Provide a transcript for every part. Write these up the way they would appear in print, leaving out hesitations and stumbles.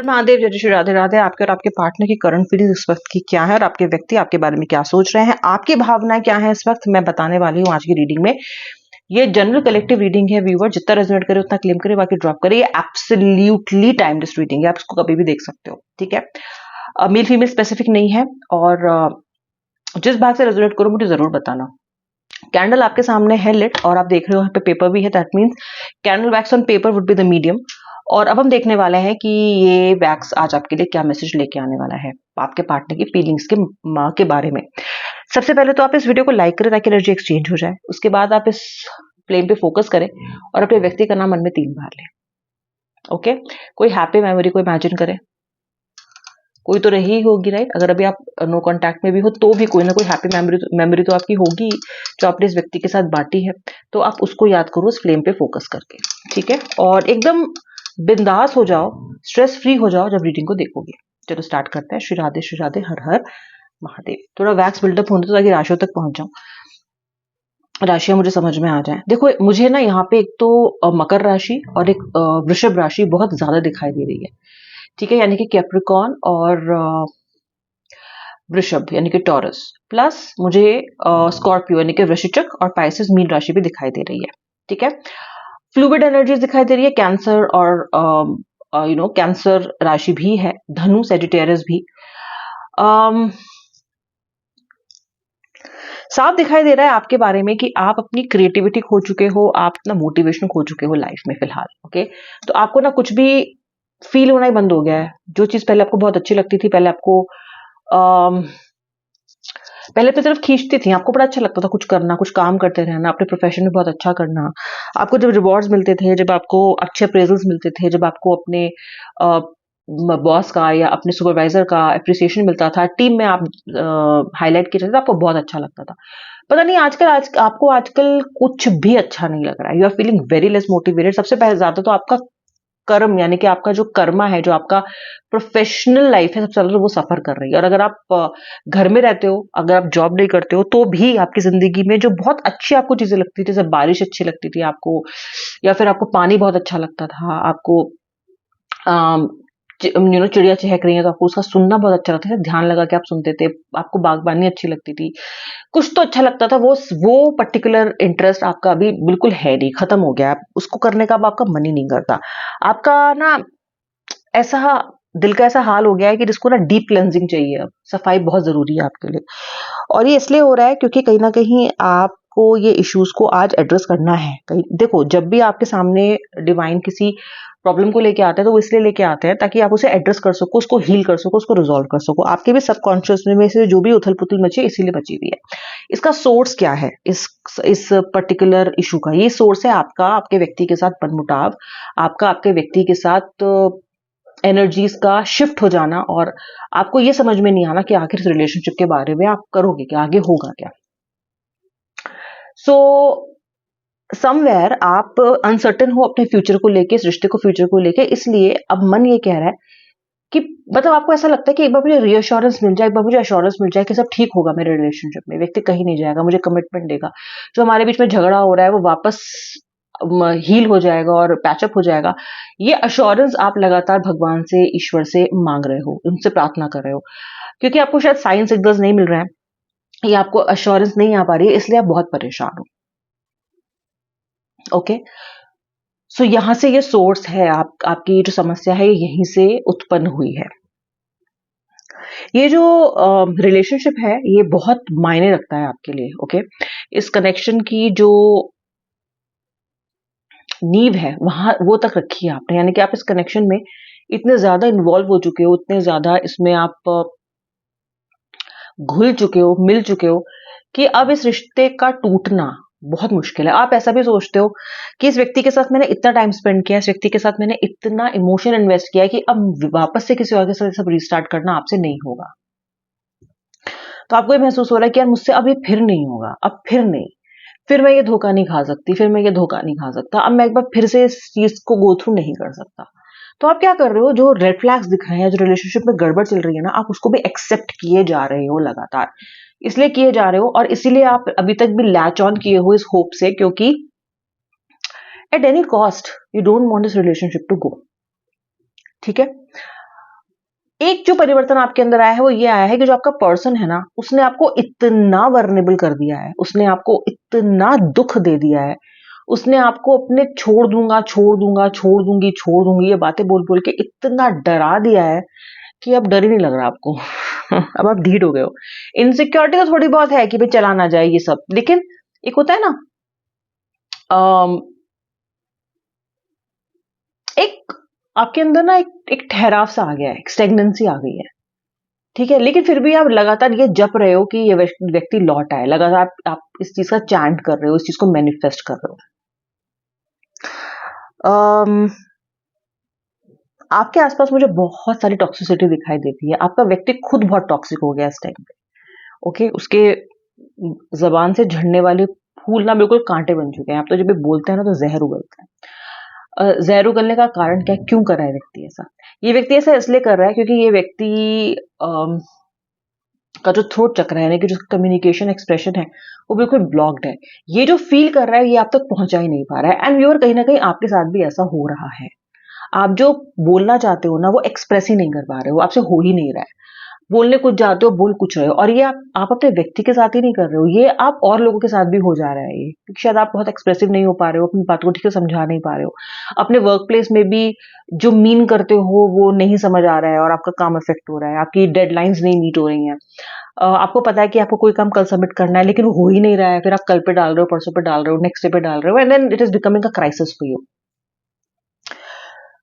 महादेव, जय श्री राधे राधे। आपके और आपके पार्टनर की करंट फीलिंग इस वक्त की क्या है और आपके व्यक्ति आपके बारे में क्या सोच रहे हैं, आपकी भावनाएं क्या है इस वक्त, मैं बताने वाली हूँ आज की रीडिंग में। ये जनरल कलेक्टिव रीडिंग है व्यूअर, जितना रेजोनेट करे उतना क्लेम करे, बाकी ड्रॉप करे। ये एब्सोल्युटली टाइमलेस रीडिंग है, आप इसको कभी भी देख सकते हो, ठीक है। मेल फीमेल स्पेसिफिक नहीं है और जिस भाग से रेजोनेट करो मुझे जरूर बताना। कैंडल आपके सामने है लिट और आप देख रहे हो यहाँ पे पेपर भी है, that means candle wax on paper would be the medium. और अब हम देखने वाले हैं कि ये वैक्स आज आपके लिए क्या मैसेज लेके आने वाला है आपके पार्टनर की फीलिंग्स के बारे में। सबसे पहले तो आप इस वीडियो को लाइक करें ताकि एनर्जी एक्सचेंज हो जाए। उसके बाद आप इस फ्लेम पे फोकस करें और अपने व्यक्ति का नाम मन में 3 बार लें। ओके, कोई हैप्पी मेमोरी को इमेजिन करें, कोई तो रही होगी राइट। अगर अभी आप नो कांटेक्ट में भी हो तो भी कोई ना कोई हैप्पी मेमोरी तो आपकी होगी जो आपने इस व्यक्ति के साथ बांटी है, तो आप उसको याद करो उस फ्लेम पे फोकस करके, ठीक है। और एकदम बिंदास हो जाओ, स्ट्रेस फ्री हो जाओ जब रीडिंग को देखोगे। चलो स्टार्ट करते हैं। श्री राधे हर हर महादेव। थोड़ा वैक्स बिल्डअप होने तो ताकि राशियों तक पहुंच जाऊं, राशियां मुझे समझ में आ जाए। देखो मुझे ना यहाँ पे एक तो मकर राशि और एक वृषभ राशि बहुत ज्यादा दिखाई दे रही है, ठीक है। यानी कि कैप्रिकॉर्न और वृषभ यानी कि टॉरस, प्लस मुझे स्कॉर्पियो यानी कि वृश्चिक और पाइसेस मीन राशि भी दिखाई दे रही है, ठीक है। फ्लूइड एनर्जीज दिखाई दे रही है, कैंसर और कैंसर राशि भी है, धनु सेजिटेरियस भी। साफ दिखाई दे रहा है आपके बारे में कि आप अपनी क्रिएटिविटी खो चुके हो, आप अपना मोटिवेशन खो चुके हो लाइफ में फिलहाल, ओके। तो आपको ना कुछ भी फील होना ही बंद हो गया है। जो चीज पहले आपको बहुत अच्छी लगती थी, पहले आपको पहले तो सिर्फ खींचती थी, आपको बड़ा अच्छा लगता था कुछ करना, कुछ काम करते रहना, अपने प्रोफेशन में बहुत अच्छा करना। आपको जब रिवॉर्ड्स मिलते थे, जब आपको अच्छे अप्रेजल्स मिलते थे, जब आपको अपने बॉस का या अपने सुपरवाइजर का अप्रिसिएशन मिलता था, टीम में आप हाईलाइट किए जाते थे, आपको बहुत अच्छा लगता था। पता नहीं आपको आजकल कुछ भी अच्छा नहीं लग रहा है। You are feeling very less motivated. सबसे पहले ज्यादा तो आपका कर्म यानी कि आपका जो कर्मा है, जो आपका प्रोफेशनल लाइफ है, सबसे ज्यादा तो वो सफर कर रही है। और अगर आप घर में रहते हो, अगर आप जॉब नहीं करते हो, तो भी आपकी जिंदगी में जो बहुत अच्छी आपको चीजें लगती थी, जैसे बारिश अच्छी लगती थी आपको, या फिर आपको पानी बहुत अच्छा लगता था, आपको चिड़िया चहक रही है तो आपको उसका सुनना बहुत अच्छा लगता था, ध्यान लगा के आप सुनते थे, आपको बागबानी अच्छी लगती थी, कुछ तो अच्छा लगता था। वो पर्टिकुलर इंटरेस्ट आपका अभी बिल्कुल है नहीं, खत्म हो गया। उसको करने का अब आपका मन ही नहीं करता। आपका ना ऐसा दिल का ऐसा हाल हो गया है कि जिसको ना डीप क्लेंजिंग चाहिए, अब सफाई बहुत जरूरी है आपके लिए। और ये इसलिए हो रहा है क्योंकि कहीं ना कहीं आपको ये इश्यूज को आज एड्रेस करना है। कहीं देखो, जब भी आपके सामने डिवाइन किसी प्रॉब्लम को लेके आते हैं तो वो इसलिए लेके आते हैं ताकि आप उसे एड्रेस कर सको, उसको हील कर सको, उसको रिजॉल्व कर सको। आपके भी सबकॉन्शियस में से जो भी उथल पुथल मची इसीलिए मची हुई है। इसका सोर्स क्या है इस पर्टिकुलर इशू का? ये सोर्स है आपका आपके व्यक्ति के साथ मनमुटाव, आपका आपके व्यक्ति के साथ एनर्जीज का शिफ्ट हो जाना, और आपको ये समझ में नहीं आना कि आखिर इस रिलेशनशिप के बारे में आप करोगे क्या, आगे होगा क्या। सो समवेयर आप अनसर्टेन हो अपने फ्यूचर को लेके, इस रिश्ते को फ्यूचर को लेके, इसलिए अब मन ये कह रहा है कि मतलब आपको ऐसा लगता है कि एक बार मुझे रीअश्योरेंस मिल जाए, एक बार मुझे एश्योरेंस मिल जाए कि सब ठीक होगा मेरे रिलेशनशिप में, व्यक्ति कहीं नहीं जाएगा, मुझे कमिटमेंट देगा, जो हमारे बीच में झगड़ा हो रहा है वो वापस हील हो जाएगा और पैचअप हो जाएगा। ये अश्योरेंस आप लगातार भगवान से, ईश्वर से मांग रहे हो, उनसे प्रार्थना कर रहे हो, क्योंकि आपको शायद साइन सिग्नल्स नहीं मिल रहे हैं, ये आपको अश्योरेंस नहीं आ पा रही है, इसलिए आप बहुत परेशान हो, ओके। सो यहां से ये सोर्स है, आपकी जो समस्या है यहीं से उत्पन्न हुई है। ये जो रिलेशनशिप है ये बहुत मायने रखता है आपके लिए, ओके। इस कनेक्शन की जो नींव है वहां वो तक रखी है आपने, यानी कि आप इस कनेक्शन में इतने ज्यादा इन्वॉल्व हो चुके हो, इतने ज्यादा इसमें आप घुल चुके हो, मिल चुके हो, कि अब इस रिश्ते का टूटना बहुत मुश्किल है। आप ऐसा भी सोचते हो कि इस व्यक्ति के साथ मैंने इतना टाइम स्पेंड किया, इस व्यक्ति के साथ मैंने इतना इमोशन इन्वेस्ट किया कि अब वापस से किसी और के साथ सब रिस्टार्ट करना आपसे नहीं होगा। तो आपको ये महसूस हो रहा है कि यार मुझसे अब ये फिर नहीं होगा, अब फिर नहीं, फिर मैं ये धोखा नहीं खा सकती, फिर मैं ये धोखा नहीं खा सकता, अब मैं एक बार फिर से इस चीज को गो थ्रू नहीं कर सकता। तो आप क्या कर रहे हो, जो रेड फ्लैग्स दिख रहे हैं, जो रिलेशनशिप में गड़बड़ चल रही है ना, आप उसको भी एक्सेप्ट किए जा रहे हो लगातार, इसलिए किए जा रहे हो, और इसीलिए आप अभी तक भी लैच ऑन किए हो इस होप से, क्योंकि at any cost you don't want this relationship to go, ठीक है। एक जो परिवर्तन आपके अंदर आया है वो ये आया है कि जो आपका पर्सन है ना, उसने आपको इतना वर्नेबल कर दिया है, उसने आपको इतना दुख दे दिया है, उसने आपको अपने छोड़ दूंगा, छोड़ दूंगा, छोड़ दूंगी, छोड़ दूंगी ये बातें बोल बोल के इतना डरा दिया है कि अब डर ही नहीं लग रहा आपको। अब आप ढीठ हो गए हो। इनसिक्योरिटी तो थोड़ी बहुत है कि भाई चला ना जाए ये सब, लेकिन एक होता है ना, अम, एक आपके अंदर ना एक ठहराव सा आ गया है, एक स्टेगनेंसी आ गई है, ठीक है। लेकिन फिर भी आप लगातार ये जप रहे हो कि ये व्यक्ति लौट आए, लगातार आप इस चीज का चैंट कर रहे हो, इस चीज को मैनिफेस्ट कर रहे हो। अम, आपके आसपास मुझे बहुत सारी टॉक्सिसिटी दिखाई देती है। आपका व्यक्ति खुद बहुत टॉक्सिक हो गया इस टाइम पे। ओके, उसके जबान से झड़ने वाले फूल ना बिल्कुल कांटे बन चुके हैं। आप तो जब भी बोलते हैं ना तो जहर उगलता है। जहर उगलने का कारण क्या है? क्यों कर रहा है व्यक्ति ऐसा? ये व्यक्ति ऐसा इसलिए कर रहा है क्योंकि ये व्यक्ति अम, का जो थ्रोट चक्र है, यानी कि जो कम्युनिकेशन एक्सप्रेशन है, वो बिल्कुल ब्लॉक्ड है। ये जो फील कर रहा है ये आप तक पहुंचा ही नहीं पा रहा है। एंड व्यूअर, कहीं ना कहीं आपके साथ भी ऐसा हो रहा है। आप जो बोलना चाहते हो ना वो एक्सप्रेस ही नहीं कर पा रहे हो, आपसे हो ही नहीं रहा है। बोलने कुछ जाते हो, बोल कुछ रहे हो, और ये आप अपने व्यक्ति के साथ ही नहीं कर रहे हो, ये आप और लोगों के साथ भी हो जा रहा है ये, क्योंकि शायद आप बहुत एक्सप्रेसिव नहीं हो पा रहे हो, अपनी बात को ठीक से समझा नहीं पा रहे हो। अपने वर्क प्लेस में भी जो मीन करते हो वो नहीं समझ आ रहा है और आपका काम इफेक्ट हो रहा है, आपकी डेडलाइंस नहीं मीट हो रही हैं। आपको पता है कि आपको कोई काम कल सबमिट करना है लेकिन वो हो ही नहीं रहा है, फिर आप कल पे डाल रहे हो, परसों पे डाल रहे हो, नेक्स्ट डे पे डाल रहे हो, and then it is becoming a crisis for you.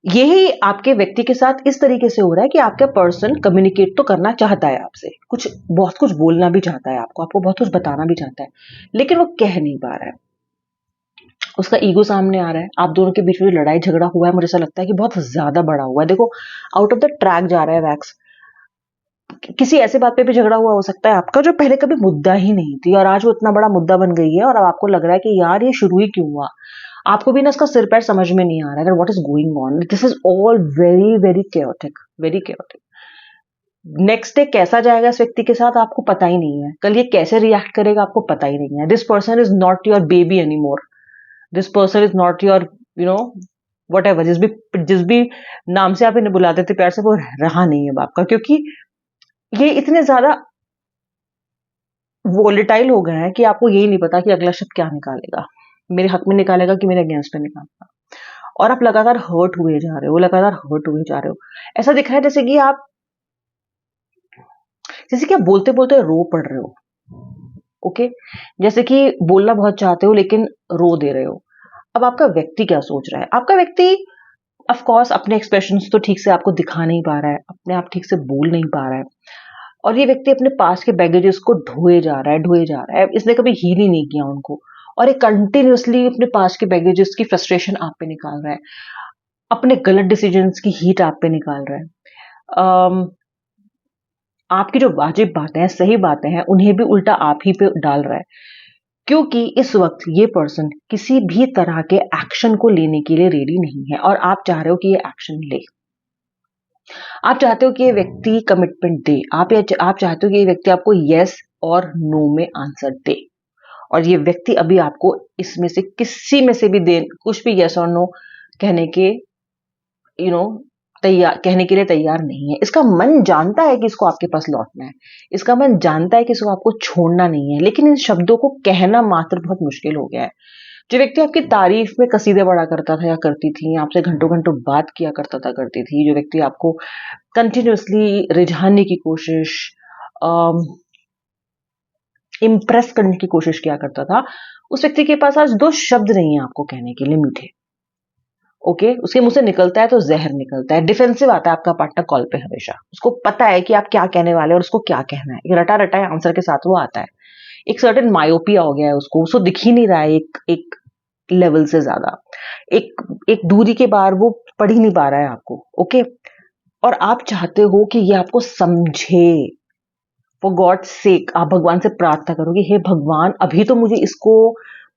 यही आपके व्यक्ति के साथ इस तरीके से हो रहा है कि आपका पर्सन कम्युनिकेट तो करना चाहता है आपसे, कुछ बहुत कुछ बोलना भी चाहता है आपको बहुत कुछ बताना भी चाहता है, लेकिन वो कह नहीं पा रहा है। उसका ईगो सामने आ रहा है। आप दोनों के बीच में जो लड़ाई झगड़ा हुआ है, मुझे ऐसा लगता है कि बहुत ज्यादा बड़ा हुआ है। देखो, आउट ऑफ द ट्रैक जा रहा है वैक्स। किसी ऐसे बात पे भी झगड़ा हुआ हो सकता है आपका जो पहले कभी मुद्दा ही नहीं थी, और आज वो इतना बड़ा मुद्दा बन गई है, और अब आपको लग रहा है कि यार ये शुरू ही क्यों हुआ। आपको भी ना इसका सिर पैर समझ में नहीं आ रहा है, what is going on. This is all very very chaotic, very chaotic. Next day कैसा जाएगा इस व्यक्ति के साथ आपको पता ही नहीं है, कल ये कैसे रिएक्ट करेगा आपको पता ही नहीं है। This person is not your baby any more, this person is not your, you know, what ever, जिस भी नाम से आप इन्हें बुलाते थे प्यार से, वो रहा नहीं है आपका, क्योंकि ये इतने ज्यादा वोलेटाइल हो गए हैं कि आपको यही नहीं पता कि अगला शब्द क्या निकालेगा, मेरे हक में निकालेगा कि मेरे अगेंस्ट में निकालेगा। और आप लगातार हर्ट हुए जा रहे हो, लगातार हर्ट हुए जा रहे हो। ऐसा दिख रहा है जैसे कि आप बोलते बोलते रो पड़ रहे हो। ओके, जैसे कि बोलना बहुत चाहते हो लेकिन रो दे रहे हो। अब आपका व्यक्ति क्या सोच रहा है? आपका व्यक्ति ऑफ कोर्स अपने एक्सप्रेशंस तो ठीक से आपको दिखा नहीं पा रहा है, अपने आप ठीक से बोल नहीं पा रहा है, और ये व्यक्ति अपने पास के बैगेजेस को ढोए जा रहा है, ढोए जा रहा है। इसने कभी हील ही नहीं किया उनको, और ये कंटिन्यूअसली अपने पास के बैगेजेस की फ्रस्ट्रेशन आप पे निकाल रहा है, अपने गलत डिसीजंस की हीट आप पे निकाल रहा है। आपकी जो वाजिब बातें हैं, सही बातें हैं, उन्हें भी उल्टा आप ही पे डाल रहा है, क्योंकि इस वक्त ये पर्सन किसी भी तरह के एक्शन को लेने के लिए रेडी नहीं है, और आप चाह रहे हो कि ये एक्शन ले। आप चाहते हो कि ये व्यक्ति कमिटमेंट दे, आप चाहते हो कि ये व्यक्ति आपको यस और नो में आंसर दे, और ये व्यक्ति अभी आपको इसमें से किसी में से भी दे कुछ भी यस और नो कहने के, यू नो, तैयार, कहने के लिए तैयार नहीं है। इसका मन जानता है कि इसको आपके पास लौटना है, इसका मन जानता है कि इसको आपको छोड़ना नहीं है, लेकिन इन शब्दों को कहना मात्र बहुत मुश्किल हो गया है। जो व्यक्ति आपकी तारीफ में कसीदे बड़ा करता था या करती थी, आपसे घंटों घंटों बात किया करता था, करती थी, जो व्यक्ति आपको कंटिन्यूअसली रिझाने की कोशिश, इम्प्रेस करने की कोशिश किया करता था, उस व्यक्ति के पास आज दो शब्द नहीं है आपको कहने के लिए मीठे। ओके, उसके मुंह से निकलता है तो जहर निकलता है। डिफेंसिव आता है आपका पार्टनर कॉल पे हमेशा, उसको पता है कि आप क्या कहने वाले और उसको क्या कहना है, एक रटा रटा आंसर के साथ वो आता है। एक सर्टेन मायोपिया हो गया है उसको दिख ही नहीं रहा है एक एक लेवल से ज्यादा, एक एक दूरी के बाहर वो पढ़ ही नहीं पा रहा है आपको। ओके, और आप चाहते हो कि ये आपको समझे। फॉर गॉड सेक, आप भगवान से प्रार्थना करोगे, हे भगवान अभी तो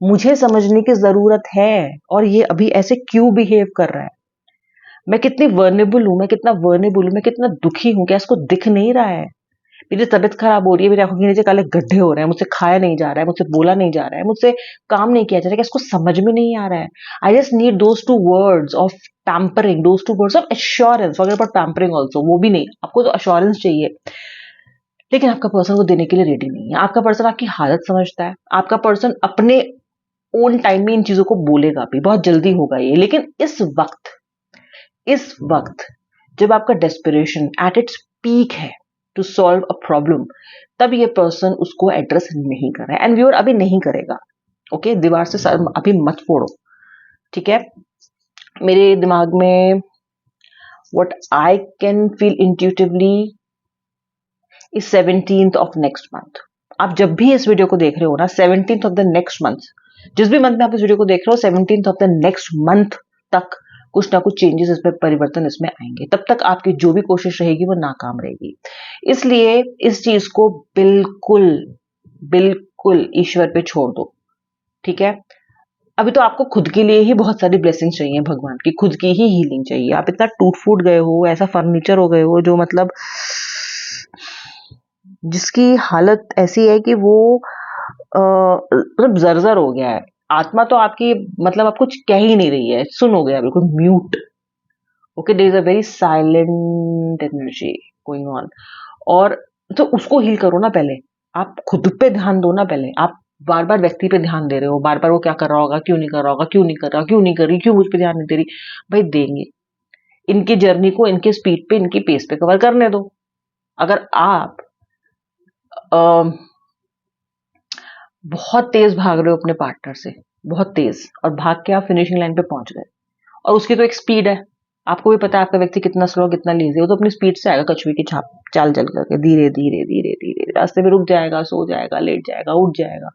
मुझे समझने की जरूरत है, और ये अभी ऐसे क्यों बिहेव कर रहा है। मैं कितनी वर्नेबल हूं, मैं कितना दुखी हूं, क्या इसको दिख नहीं रहा है? मेरी तबीयत खराब हो रही है, मेरी आंखों के नीचे काले गड्ढे हो रहे हैं, मुझसे खाया नहीं जा रहा है, मुझसे बोला नहीं जा रहा है, मुझसे काम नहीं किया जा रहा है, इसको समझ में नहीं आ रहा है। I just need those two words of pampering, those two words of assurance, forget about pampering also, वो भी नहीं, आपको तो अश्योरेंस चाहिए, लेकिन आपका पर्सन वो देने के लिए रेडी नहीं है। आपका पर्सन आपकी हालत समझता है, आपका पर्सन अपने ओन टाइम में इन चीजों को बोलेगा भी, बहुत जल्दी होगा ये, लेकिन इस वक्त जब आपका डेस्परेशन एट इट्स पीक है टू सॉल्व अ प्रॉब्लम, तब ये पर्सन उसको एड्रेस नहीं कर रहा है, एंड व्यूअर अभी नहीं करेगा। ओके, दीवार से सर अभी मत फोड़ो, ठीक है। मेरे दिमाग में what I can feel intuitively is 17th of next month. आप जब भी इस वीडियो को देख रहे हो ना, 17th of the next month, जिस भी मंथ में आप इस वीडियो को देख रहे हो, 17th of the next month तक कुछ ना कुछ चेंजेस इसमें, परिवर्तन इसमें आएंगे। तब तक आपकी जो भी कोशिश रहेगी वो नाकाम रहेगी। इसलिए इस चीज को बिल्कुल बिल्कुल ईश्वर पे छोड़ दो, ठीक है। अभी तो आपको खुद के लिए ही बहुत सारी ब्लेसिंग चाहिए भगवान की, खुद की ही हीलिंग चाहिए। आप इतना टूट फूट गए हो, ऐसा फर्नीचर हो गए हो जो मतलब जिसकी हालत ऐसी है कि वो मतलब जर्जर हो गया है। आत्मा तो आपकी मतलब आप कुछ कह ही नहीं रही है, सुन हो गया, बिल्कुल mute. Okay, there is a very silent energy going on, और तो उसको हील करो ना पहले। आप खुद पे ध्यान दो ना पहले। आप बार बार व्यक्ति पे ध्यान दे रहे हो, बार बार वो क्या कर रहा होगा, क्यों नहीं कर रहा होगा, क्यों नहीं कर रहा, क्यों नहीं कर रही, क्यों मुझ पे ध्यान नहीं दे रही। भाई देंगे, इनकी जर्नी को इनके स्पीड पे, इनकी पेस पे कवर करने दो। अगर आप बहुत तेज भाग रहे हो अपने पार्टनर से, बहुत तेज, और भाग के आप फिनिशिंग लाइन पे पहुंच गए, और उसकी तो एक स्पीड है, आपको भी पता है आपका व्यक्ति कितना स्लो, कितना लेजी है, वो तो अपनी स्पीड से आएगा कछुए की छाप चाल चल करके, धीरे धीरे धीरे धीरे रास्ते में रुक जाएगा, सो जाएगा, लेट जाएगा, उठ जाएगा,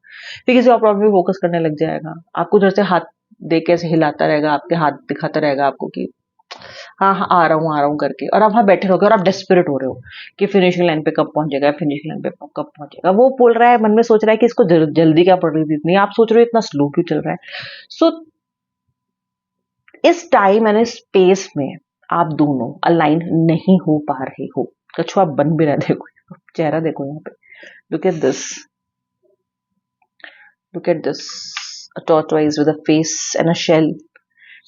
फिर किसी और प्रॉब्लम में फोकस करने लग जाएगा। आपको उधर से हाथ दे के ऐसे हिलाता रहेगा, आपके हाथ दिखाता रहेगा आपको कि हाँ हाँ आ रहा हूँ करके, और आप वहां बैठे रहोगे और आप डेस्परेट हो रहे हो कि फिनिशिंग लाइन पे कब पहुंचेगा, फिनिशिंग लाइन पे कब पहुंचेगा। वो बोल रहा है, मन में सोच रहा है कि इसको जल्दी क्या पड़ रही थी इतनी, आप सोच रहे हो इतना स्लो क्यों चल रहा है। सो इस टाइम एंड स्पेस में आप दोनों अलाइन नहीं हो पा रहे हो। कछुआ बन भी रहा है, देखो चेहरा देखो यहाँ पे, look at this, look at this, a tortoise with a face and a shell,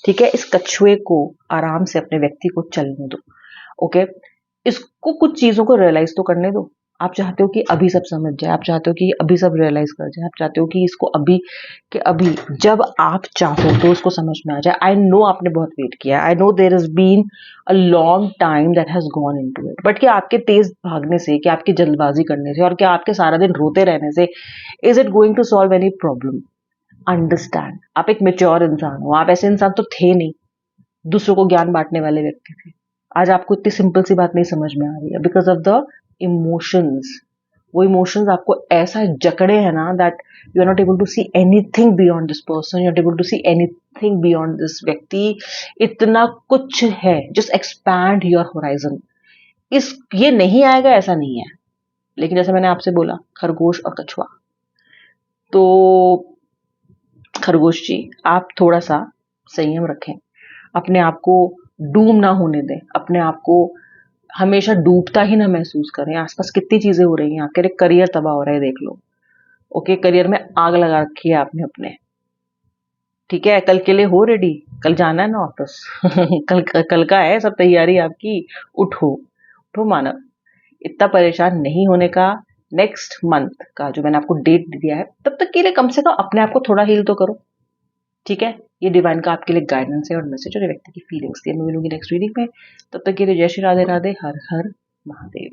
ठीक है। इस कछुए को आराम से अपने व्यक्ति को चलने दो, ओके। इसको कुछ चीजों को रियलाइज तो करने दो। आप चाहते हो कि अभी सब समझ जाए, आप चाहते हो कि अभी सब रियलाइज कर जाए, आप चाहते हो कि इसको अभी कि अभी जब आप चाहो तो उसको समझ में आ जाए। आई नो आपने बहुत वेट किया, I know there is been a long time that has gone into it, but क्या आपके तेज भागने से, क्या आपकी जल्दबाजी करने से, और क्या आपके सारा दिन रोते रहने से is it going to solve any problem. Understand, आप एक मेच्योर इंसान हो, आप ऐसे इंसान तो थे नहीं, दूसरों को ज्ञान बांटने वाले व्यक्ति थे। आज आपको इतनी सिंपल सी बात नहीं समझ में आ रही है बिकॉज ऑफ द इमोशंस। वो इमोशंस आपको ऐसा जकड़े हैं ना that you are not able to see anything beyond this person, you are able to see anything beyond this व्यक्ति। इतना कुछ है, जस्ट एक्सपैंड योर होराइजन। इस ये नहीं आएगा ऐसा नहीं है, लेकिन जैसे मैंने आपसे बोला खरगोश और कछुआ, तो खरगोश जी आप थोड़ा सा संयम रखें, अपने आप को डूम ना होने दें, अपने आप को हमेशा डूबता ही ना महसूस करें। आसपास कितनी चीजें हो रही हैं, आपके करियर तबाह हो रहा है, देख लो। ओके, करियर में आग लगा रखी है आपने अपने, ठीक है। कल के लिए हो रेडी, कल जाना है ना ऑफिस कल का है सब तैयारी आपकी। उठो उठो मानव, इतना परेशान नहीं होने का। नेक्स्ट मंथ का जो मैंने आपको डेट दिया है, तब तक के लिए कम से कम अपने आप को थोड़ा हील तो करो, ठीक है। ये डिवाइन का आपके लिए गाइडेंस है और मैसेज, और व्यक्ति की फीलिंग्स थी। मैं मिलूंगी नेक्स्ट रीडिंग में, तब तक के लिए जय श्री राधे राधे, हर हर महादेव।